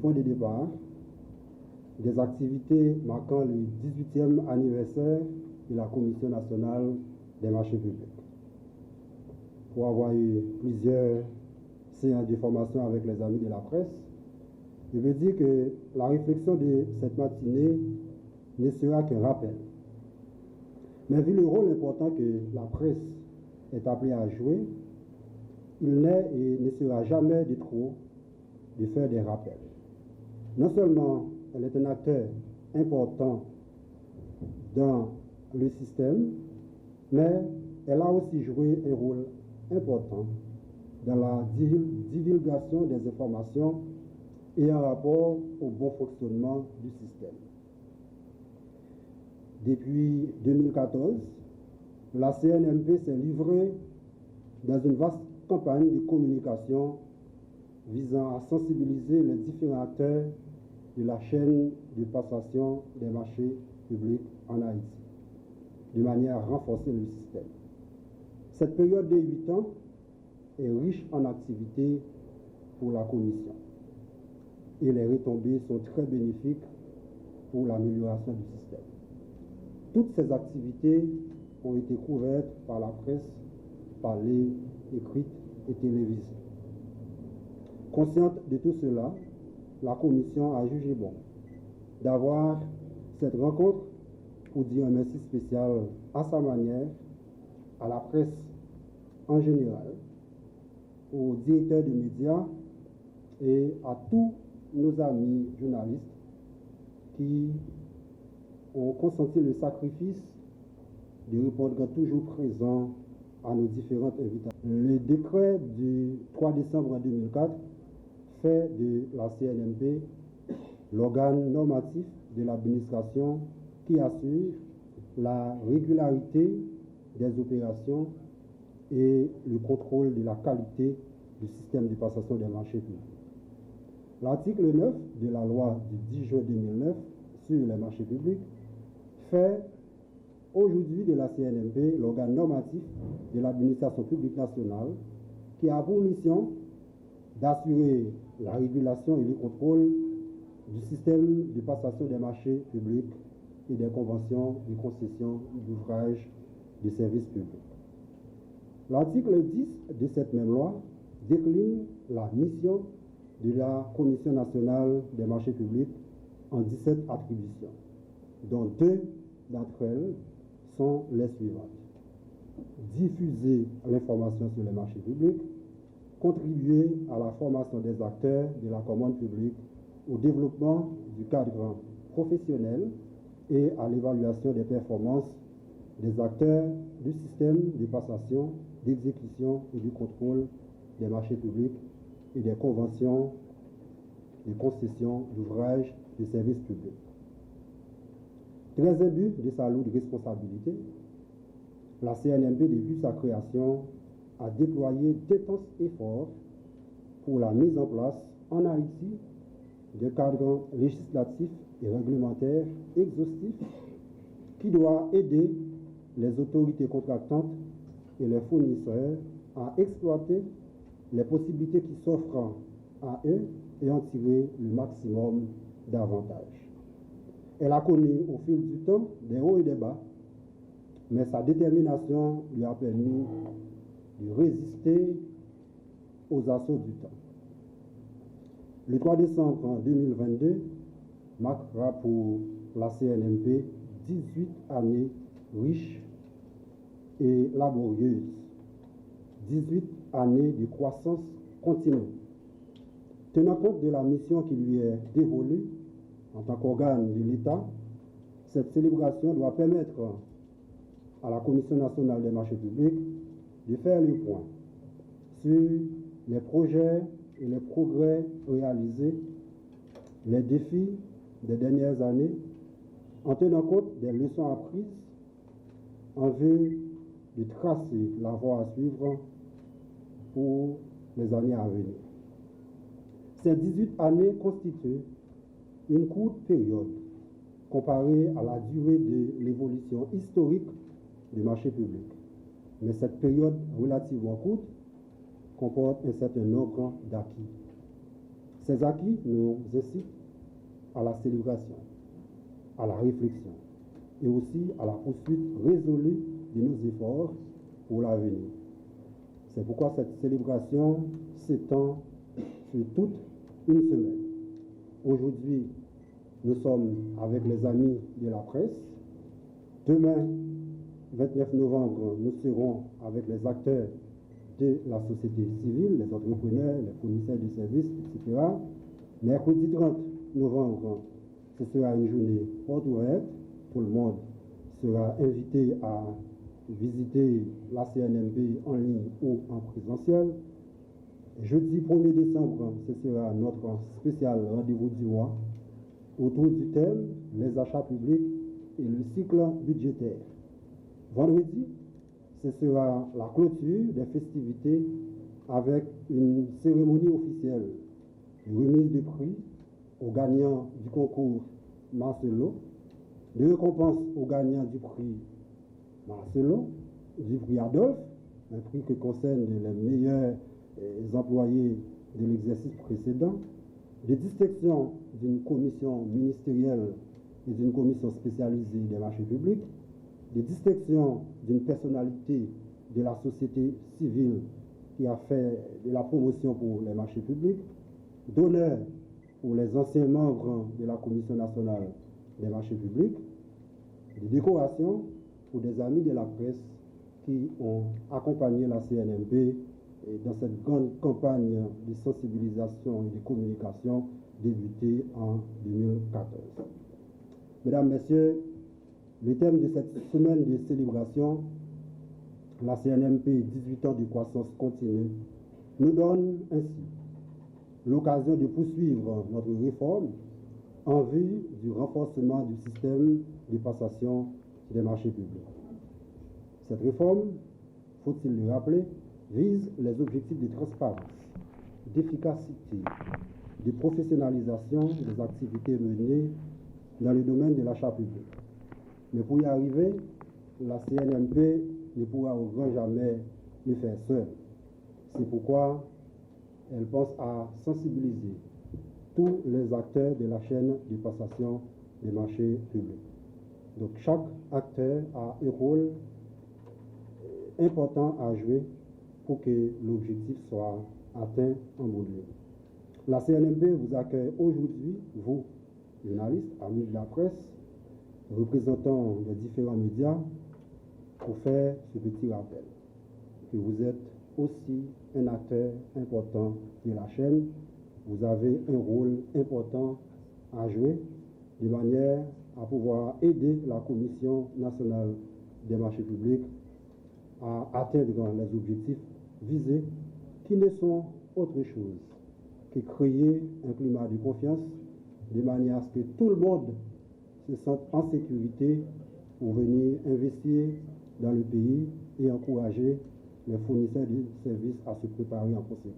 point de départ des activités marquant le 18e anniversaire de la Commission nationale des marchés publics. Pour avoir eu plusieurs séances de formation avec les amis de la presse, je veux dire que la réflexion de cette matinée ne sera qu'un rappel. Mais vu le rôle important que la presse est appelée à jouer, il n'est et ne sera jamais de trop de faire des rappels. Non seulement elle est un acteur important dans le système, mais elle a aussi joué un rôle important dans la divulgation des informations et en rapport au bon fonctionnement du système. Depuis 2014, la CNMP s'est livrée dans une vaste campagne de communication visant à sensibiliser les différents acteurs de la chaîne de passation des marchés publics en Haïti, de manière à renforcer le système. Cette période de 8 ans est riche en activités pour la Commission et les retombées sont très bénéfiques pour l'amélioration du système. Toutes ces activités ont été couvertes par la presse, parlée, écrite et télévisée. Consciente de tout cela, la Commission a jugé bon d'avoir cette rencontre pour dire un merci spécial à sa manière, à la presse en général, aux directeurs de médias et à tous nos amis journalistes qui ont consenti le sacrifice de répondre toujours présent à nos différentes invitations. Le décret du 3 décembre 2004 fait de la CNMP l'organe normatif de l'administration qui assure la régularité des opérations et le contrôle de la qualité du système de passation des marchés publics. L'article 9 de la loi du 10 juin 2009 sur les marchés publics fait aujourd'hui de la CNMP l'organe normatif de l'administration publique nationale qui a pour mission d'assurer la régulation et le contrôle du système de passation des marchés publics et des conventions de concession d'ouvrages de services publics. L'article 10 de cette même loi décline la mission de la Commission nationale des marchés publics en 17 attributions, dont 2 d'entre elles sont les suivantes. Diffuser l'information sur les marchés publics, contribuer à la formation des acteurs de la commande publique, au développement du cadre professionnel et à l'évaluation des performances des acteurs du système de passation, d'exécution et du contrôle des marchés publics et des conventions de concession d'ouvrages de services publics. Très imbue de sa lourde responsabilité, la CNMP, depuis sa création, a déployé d'intenses efforts pour la mise en place en Haïti d'un cadre législatif et réglementaire exhaustif qui doit aider les autorités contractantes et les fournisseurs à exploiter les possibilités qui s'offrent à eux et en tirer le maximum d'avantages. Elle a connu au fil du temps des hauts et des bas, mais sa détermination lui a permis de résister aux assauts du temps. Le 3 décembre 2022 marquera pour la CNMP 18 années riches et laborieuses, 18 années de croissance continue. Tenant compte de la mission qui lui est dévolue en tant qu'organe de l'État, cette célébration doit permettre à la Commission nationale des marchés publics de faire le point sur les projets et les progrès réalisés, les défis des dernières années, en tenant compte des leçons apprises en vue de tracer la voie à suivre pour les années à venir. Ces 18 années constituent une courte période comparée à la durée de l'évolution historique du marché public. Mais cette période relativement courte comporte un certain nombre d'acquis. Ces acquis nous incitent à la célébration, à la réflexion et aussi à la poursuite résolue de nos efforts pour l'avenir. C'est pourquoi cette célébration s'étend sur toute une semaine. Aujourd'hui, nous sommes avec les amis de la presse. Demain, 29 novembre, nous serons avec les acteurs de la société civile, les entrepreneurs, les fournisseurs de services, etc. Mercredi 30 novembre, ce sera une journée porte ouverte. Tout le monde sera invité à visiter la CNMP en ligne ou en présentiel. Jeudi 1er décembre, ce sera notre spécial rendez-vous du mois autour du thème « Les achats publics et le cycle budgétaire ». Vendredi, ce sera la clôture des festivités avec une cérémonie officielle, une remise de prix aux gagnants du concours Marcelo, de récompense aux gagnants du prix Marcelo, du prix Adolphe, un prix qui concerne les meilleurs employés de l'exercice précédent, des distinctions d'une commission ministérielle et d'une commission spécialisée des marchés publics, des distinctions d'une personnalité de la société civile qui a fait de la promotion pour les marchés publics, d'honneur pour les anciens membres de la Commission nationale des marchés publics, des décorations pour des amis de la presse qui ont accompagné la CNMP dans cette grande campagne de sensibilisation et de communication débutée en 2014. Mesdames, Messieurs, le thème de cette semaine de célébration, la CNMP 18 ans de croissance continue, nous donne ainsi l'occasion de poursuivre notre réforme en vue du renforcement du système de passation des marchés publics. Cette réforme, faut-il le rappeler, vise les objectifs de transparence, d'efficacité, de professionnalisation des activités menées dans le domaine de l'achat public. Mais pour y arriver, la CNMP ne pourra au grand jamais le faire seule. C'est pourquoi elle pense à sensibiliser tous les acteurs de la chaîne de passation des marchés publics. Donc chaque acteur a un rôle important à jouer pour que l'objectif soit atteint en bout de ligne. La CNMP vous accueille aujourd'hui, vous, journalistes, amis de la presse, représentants des différents médias, pour faire ce petit rappel, que vous êtes aussi un acteur important de la chaîne. Vous avez un rôle important à jouer de manière à pouvoir aider la Commission nationale des marchés publics à atteindre les objectifs visés, qui ne sont autre chose que créer un climat de confiance de manière à ce que tout le monde se sente en sécurité pour venir investir dans le pays et encourager les fournisseurs de services à se préparer en conséquence.